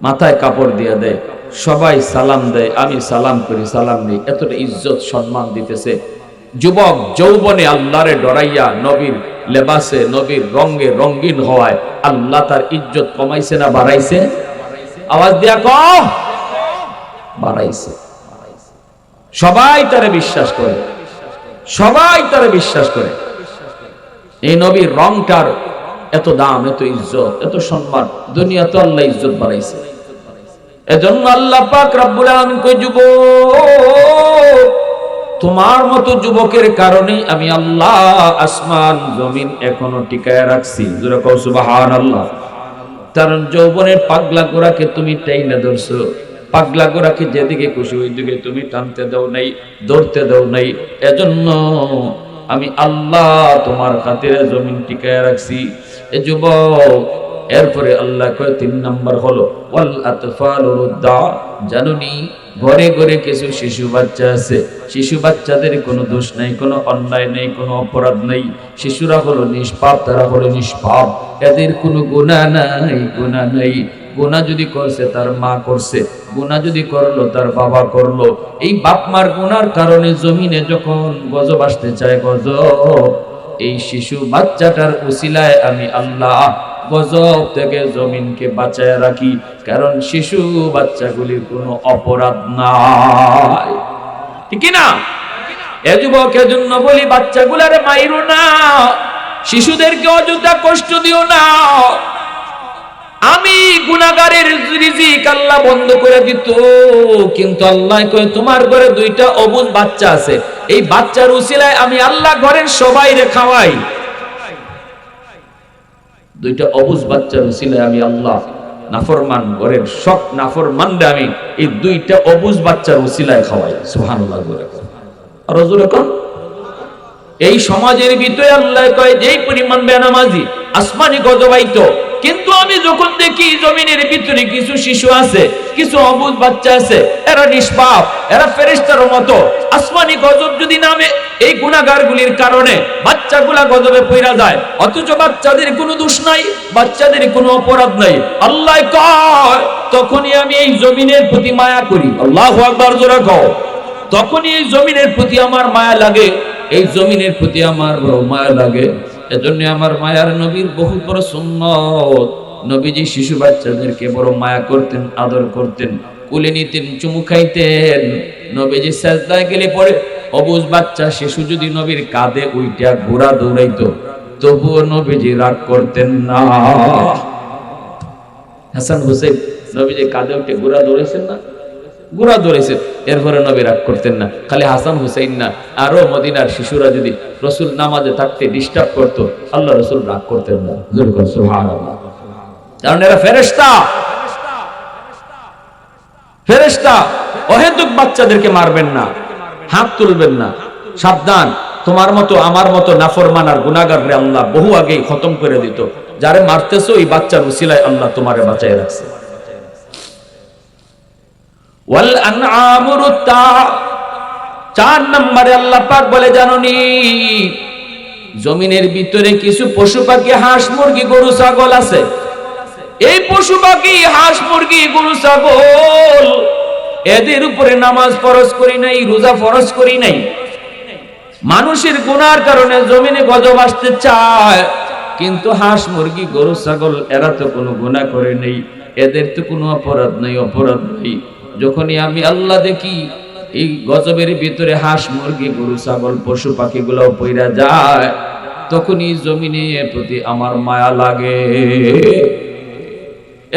মাথায় কাপড় দিয়া দেয়, সবাই সালাম দেয়, আমি সালাম করি, সালাম নেই, এতটা ইজ্জত সম্মান দিতেছে। যুবক যৌবনে আল্লাহরে ডরাইয়া নবীর লেবাসে, নবীর রঙে রঙিন হওয়ায় আল্লাহ তার ইজ্জত কমাইছে না বাড়াইছে? আওয়াজ দিয়া কও, বাড়াইছে। সবাই তারে বিশ্বাস করে, সবাই তারে বিশ্বাস করে। এই নবীর রংটার এত দাম, এত ইজ্জত, এত সম্মান, দুনিয়া তো আল্লাহ ইজ্জত বাড়াইছে। এজন্য আল্লাহ পাক রব্বুল আলামিন কই, যুবক, তোমার মতো যুবকের কারণে আমি আল্লাহ আসমান জমিন এখনো টিকায় রাখছি। জোরে কও সুবহানাল্লাহ। কারণ যৌবনের পাগলা গোরাকে তুমি টাইনা ধরছো, পাগলা গোরাকে যেদিকে খুশি ওই দিকে তুমি টানতে দাও নাই, ধরতে দাও নাই। এজন্য আমি আল্লাহ তোমার খাতিরে জমিন টিকায় রাখছি। এ যুবক, এরপরে আল্লাহ কয় 3 নাম্বার হলো ওয়াল আতফালু রুদ্দা। জানুনি, ঘরে ঘরে কিছু শিশু বাচ্চা আছে, শিশু বাচ্চাদের কোনো দোষ নাই, কোনো অন্যায় নেই, কোনো অপরাধ নেই। শিশুরা হলো নিষ্পাপ, তারা হলো নিষ্পাপ, এদের কোনো গুনাহ নাই, গুনাহ নাই। গুনাহ যদি করছে তার মা করছে, গুনাহ যদি করলো তার বাবা করলো। এই বাপ মার গুনার কারণে জমিনে যখন গজব আসতে চায়, গজব, এই শিশু বাচ্চাটার উসিলায় আমি আল্লাহ গজব থেকে জমিনকে বাঁচায় রাখি। কারণ শিশু বাচ্চাগুলির কোনো অপরাধ নাই, ঠিক না? এ যুবকের জন্য বলি, বাচ্চাগুলারে মাইরো না, শিশুদেরকে অযথা কষ্ট দিও না। আমি গুনাহগারের রিজিক আল্লাহ বন্ধ করে দিত, কিন্তু আল্লাহ কয় তোমার ঘরে 2টা অবুঝ বাচ্চা আছে, এই বাচ্চার উসিলায় আমি আল্লাহ ঘরের সবাইরে খাওয়াই। 2টা অবুঝ বাচ্চার উসিলায় আমি আল্লাহ নাফরমান ঘরের সব নাফরমানরে আমি এই 2টা অবুঝ বাচ্চার উসিলায় খাওয়াই। সুবহানাল্লাহ। আর হুজুর কোন এই সমাজের ভিতরে আল্লাহ কয় যেই পরিমাণ বেনামাজি আসমানি গজবাইতো, কিন্তু আমি যখন দেখি জমিনের ভিতরে কিছু শিশু আছে, কিছু অবুঝ বাচ্চা আছে, এরা নিষ্পাপ, এরা ফেরেশতার মতো, আসমানি গজব যদি নামে এই গুনাহগারগুলির কারণে বাচ্চাগুলা গজবে পড়া যায়, অথচ বাচ্চাদের কোনো দোষ নাই, বাচ্চাদের কোনো অপরাধ নাই। আল্লাহ কয় তখনই আমি এই জমিনের প্রতি মায়া করি। আল্লাহু আকবার, জোরে কও। তখনই এই জমিনের প্রতি আমার মায়া লাগে, এই জমিনের প্রতি আমার বড় মায়া লাগে। এজন্য আমার মায়ার নবীর বহু বড় সুন্নত, নবীজি শিশু বাচ্চাদেরকে বড় মায়া করতেন, আদর করতেন, কোলে নিতেন, চুমু খাইতেন। নবীজি সাজদায় গেলে পরে অবুঝ বাচ্চা শিশু যদি নবীর কাঁধে উইটা ঘোড়া দৌড়াইতো তবুও নবীজি রাগ করতেন না। হাসান হুসাইন নবীজি কাঁধে উঠে ঘোড়া দৌড়াইছেন না, ঘোড়া দৌড়াইছেন, এরপরে নবী রাগ করতেন না। খালি হাসান হুসাইন না, আরো মদিনার শিশুরা যদি রসুল নামাজে থাকতে ডিস্টার্ব করতো, আল্লাহ রসুল রাগ করতেন না। সুবহানাল্লাহ। কারণ এরা ফেরেশতা, ফেরেশতা। অহেতুক বাচ্চাদেরকে মারবেন না, হাত তুলবেন না। সাবধান, তোমার মতো আমার মতো নাফরমান আর গুনাহগাররে আল্লাহ বহু আগেই খতম করে দিত। যারে মারতেছো এই বাচ্চার উসিলায় আল্লাহ তোমারে বাঁচায় রাখছে। ওয়াল আনআমু রুতা, 4 নম্বরে আল্লাহ পাক বলে জানোনি জমিনের ভিতরে কিছু পশু পাখি, হাঁস মুরগি গরু ছাগল আছে। এই পশু পাখি হাঁস মুরগি গরু ছাগল এদের উপরে নামাজ ফরজ করি নাই, রোজা ফরজ করি নাই। মানুষের গুনার কারণে জমিনে গজব আসতে চায়, কিন্তু হাঁস মুরগি গরু ছাগল এরা তো কোনো গুনাহ করে নেই, এদের তো কোনো অপরাধ নেই, অপরাধ নেই। যখনই আমি আল্লাহ দেখি এই গজবের ভিতরে হাঁস মুরগি গরু ছাগল পশু পাখিগুলো পইরা যায়, তখনই জমিনের প্রতি আমার মায়া লাগে।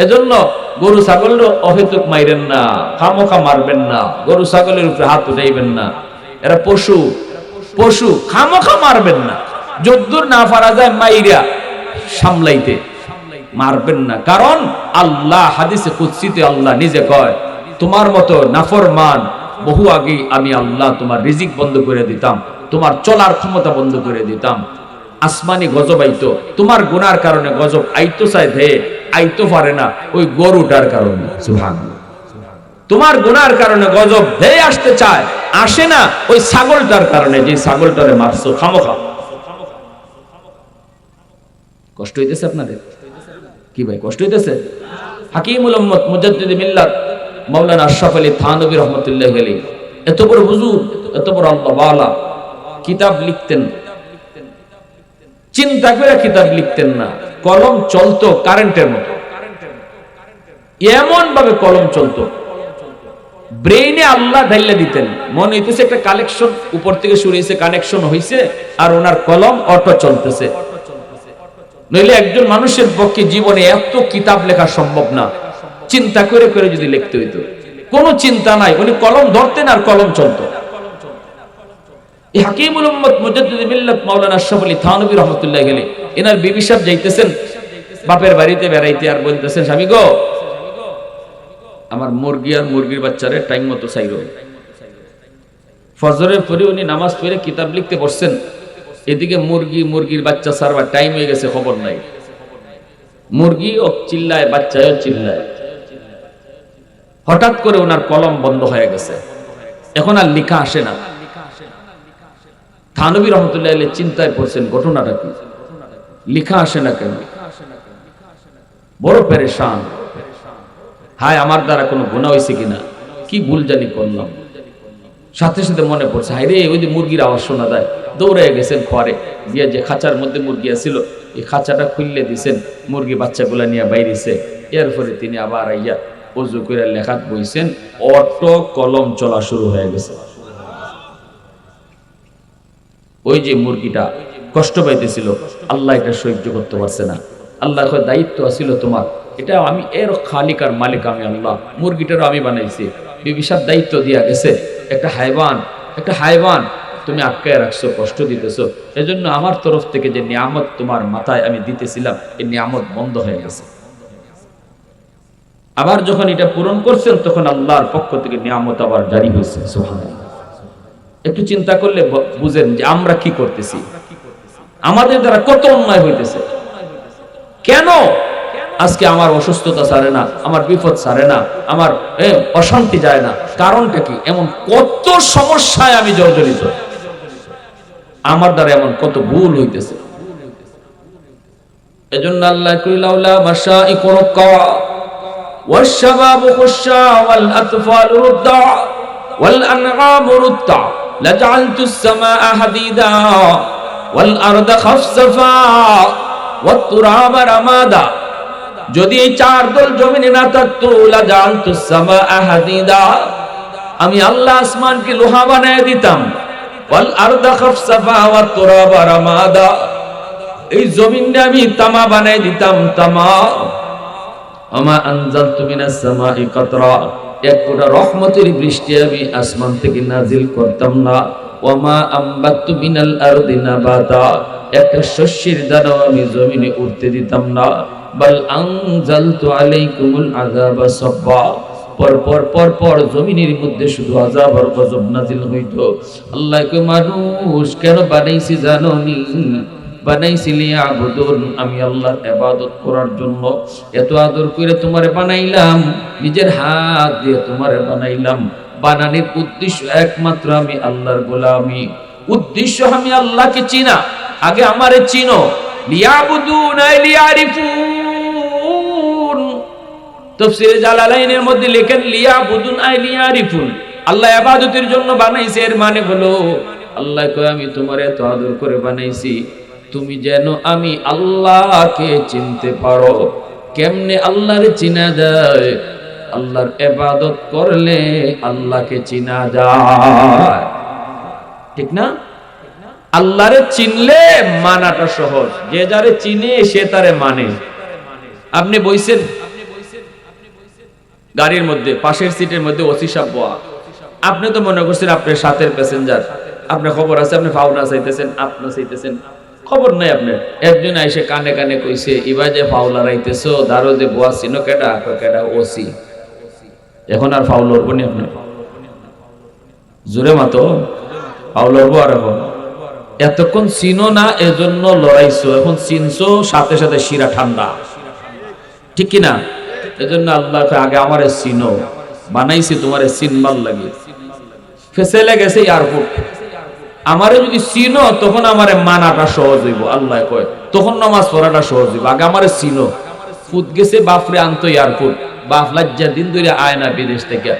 এজন্য গরু ছাগলের অহেতুক মাইরেন না, খামোখা মারবেন না, গরু ছাগলের উপরে হাত উঠাইবেন না। এরা পশু, পশু খামোখা মারবেন না। যদ্দুর না পারা যায় মাইরা সামলাইতে মারবেন না। কারণ আল্লাহ হাদিসে কুদসিতে আল্লাহ নিজে কয়, তোমার মতো নাফরমান বহু আগেই আমি আল্লাহ তোমার রিজিক বন্ধ করে দিতাম, তোমার চলার ক্ষমতা বন্ধ করে দিতাম। আসমানি গজব আইতো, তোমার গুনার কারণে গজব আইতো চাই ধেয়ে আইতো পারে না, ওই গরুটার কারণে। সুবহানাল্লাহ। তোমার গুনার কারণে গজব ধেয়ে আসতে চায়, আসে না ওই ছাগলটার কারণে, যে ছাগলটারে মারছো খামোখা। কষ্ট হইতেছে আপনাদের কি ভাই? কষ্ট হইতেছে? হাকিমুল উম্মত মুজাদ্দিদ মিল্লাত মাওলানা আশরাফ আলী থানভী রাহমাতুল্লাহ আলাইহি এত বড় হুজুর, এত বড় আল্লাহ ওয়ালা, কিতাব লিখতেন, চিন্তা করে কিতাব লিখতেন না। কলম চলতো কারেন্টের মতো, এমন ভাবে কলম চলতো, ব্রেইনে আল্লাহ ঢাইলা দিতেন। মনে হইতেছে একটা কালেকশন উপর থেকে শুরু হয়েছে, কানেকশন হয়েছে, আর ওনার কলম অটো চলতেছে। নইলে একজন মানুষের পক্ষে জীবনে এত কিতাব লেখা সম্ভব না। চিন্তা করে করে যদি লিখতে হইতো, কোনো চিন্তা নাই, উনি কলম ধরতেন আর কলম চলতো। এই হাকিমুল উম্মত মুজাদ্দিদ মিল্লাত মাওলানা আশরাফ আলী থানভী রাহমাতুল্লাহ আলাইহি এনার বিবি সাহেব যাইতেছেন বাপের বাড়িতে বেড়াইতে, আর বলতেছেন, স্বামী গো আমার মুরগি আর মুরগির বাচ্চারে টাইম মতো চাইরো। ফজরের পরে উনি নামাজ পড়ে কিতাব লিখতে বসছেন, এদিকে মুরগি মুরগির বাচ্চা সারবার টাইম হয়ে গেছে, খবর নাই। মুরগিও চিল্লায়, বাচ্চাও চিল্লায়। হঠাৎ করে ওনার কলম বন্ধ হয়ে গেছে, এখন আর লেখা আসে না। থানভী রহমতুল্লাহ আলাইহি চিন্তায় পড়ছেন, ঘটনাটা কি, লেখা আসে না কেন? বড় পেরেশান, হায় আমার দ্বারা কোনো গুনাহ হয়েছে কিনা, কি ভুল জানি করলাম। সাথে সাথে মনে পড়ছে, হায় রে ওই যে মুরগির আওয়াজ শোনা যায়। দৌড়ে গেছেন ঘরে গিয়ে, যে খাঁচার মধ্যে মুরগি আছিল এই খাঁচাটা খুললে দিছেন, মুরগি বাচ্চাগুলা নিয়ে বাইরেছে। এরপরে তিনি আবার আইয়া ওযু করে লেখাত বইছেন, অটো কলম চলা শুরু হয়ে গেছে। ওই যে মুরগিটা কষ্ট পাইতেছিল, আল্লাহ এটা সহ্য করতে পারছে না। আল্লাহ দায়িত্ব আছিল তোমার, এটা আমি এর খালিক আর মালিক আমি আল্লাহ, মুরগিটারও আমি বানাইছি। বিবিসার দায়িত্ব দিয়া গেছে, একটা হায়ওয়ান তুমি আটকায় রাখছো, কষ্ট দিতেছো, এজন্য আমার তরফ থেকে যে নিয়ামত তোমার মাথায় আমি দিতেছিলাম, এই নিয়ামত বন্ধ হয়ে গেছে। আবার যখন এটা পূরণ করছেন, তখন আল্লাহর পক্ষ থেকে নিয়ামত আবার জারি হয়েছে। সুবহানাল্লাহ। একটু চিন্তা করলে বুঝেন যে আমরা কি করতেছি, আমাদের দ্বারা কত অন্যায় হইতেছে। কেন আজকে আমার অসুস্থতা ছাড়ে না, আমার বিপদ ছাড়ে না, আমার অশান্তি যায় না? কারণটা কি? এমন কত সমস্যায় আমি জর্জরিত, আমার দ্বারা এমন কত ভুল হইতেছে। এজন্য আল্লাহ কই, লাউলা মাশাইকুল কা ওয়াশ-শাবাবু খুশা ওয়াল আতফালু রুদ্দা ওয়াল আনআমু রুদ্দা লাজআলতুস সামাআ হাদিদা ওয়াল আরদা খাফসাফা ওয়াত তুরাবা রামাদা। যদি এই 4 দল জমিনে না থাকতো, লাজআলতুস সামাআ হাদিদা, আমি আল্লাহ আসমানকে লোহা বানায় দিতাম, ওয়াল আরদা খাফসাফা ওয়াত তুরাবা রামাদা, এই জমিনটা আমি তামা বানাই দিতাম, তামা। আমা আনজালতু মিনাস সামাই কাতরা, এক ফোঁটা রহমতের বৃষ্টি আমি আসমান থেকে নাজিল করতাম না। ওয়ামা আম্বাতু মিনাল আরদি নাবাতা, একটা শস্যের দানাও আমি জমিনে উঠতে দিতাম না। বাল আনজালতু আলাইকুমুল আযাবা সাব্বা, পর জমিনের মধ্যে শুধু আযাব আর গজব নাজিল হইতো। আল্লাহ কই, মানুষ কেন বানাইছি জানোনি? বানাইছি লিয়াবুদুন, আমি আল্লাহর ইবাদত করার জন্য। এত আদর করে তোমারে বানাইলাম, নিজের হাত দিয়ে তোমারে বানাইলাম। বানানোর উদ্দেশ্য একমাত্র আমি আল্লাহর গোলামি, উদ্দেশ্য আমি আল্লাহকে চিনা। আগে আমারে চিনো, লিয়াবুদুন আই লিয়ারিফুন। তাফসীরে জালালাইনের মধ্যে লেখেন লিয়াবুদুন আই লিয়ারিফুন, আল্লাহ ইবাদতের জন্য বানাইছে। এর মানে হলো আল্লাহ কয় আমি তোমারে এত আদর করে বানাইছি তুমি যেন আমি আল্লাহকে চিনতে পারো। কেমনে আল্লাহরে চিনা যায়? আল্লাহর ইবাদত করলে আল্লাহকে চিনা যায়, ঠিক না? আল্লাহরে চিনলে মানাটা সহজ, যে যারে চিনে সে তারে মানে। আপনি বইছেন গাড়ির মধ্যে, পাশের সিটের মধ্যে ওসি সাহেব বয়া, আপনি তো মনে করছেন আপনার সাথের প্যাসেঞ্জার, আপনার খবর আছে, আপনি ফাউনা চাইতেছেন, আপনি চাইতেছেন, খবর নাই আপনার। একজন আইসে কানে কানে কইছে, ইবা যে ফাউলা রাইতেছো দারো যে বয়া চিনো কেডা? কেডা? ওসি। এখন আর ফাউল হবো নি আপনার? জোরে মাতো ফাউল হবো। আর এখন এতক্ষণ চিনো না, এজন্য লড়াইছো, এখন চিনছো, সাথে সাথে শিরা ঠান্ডা, ঠিক কিনা? এজন্য আল্লাহ আগে আমারে চিনো, বানাইছি তোমারে চিনবার লাগে। ফেসেলে গেছে এয়ারপোর্ট, আমারে যদি চিনো তখন আমারে মানাটা সহজ হইব। আল্লাহ কয় তখন নামাজ পড়াটা সহজ হইব। আগে আমারে চিনো। ফুট গেছে বাপরে আনতো এয়ারপোর্ট, বাপ লজ্জা দিন ধরে আয় না বিদেশ থেকে।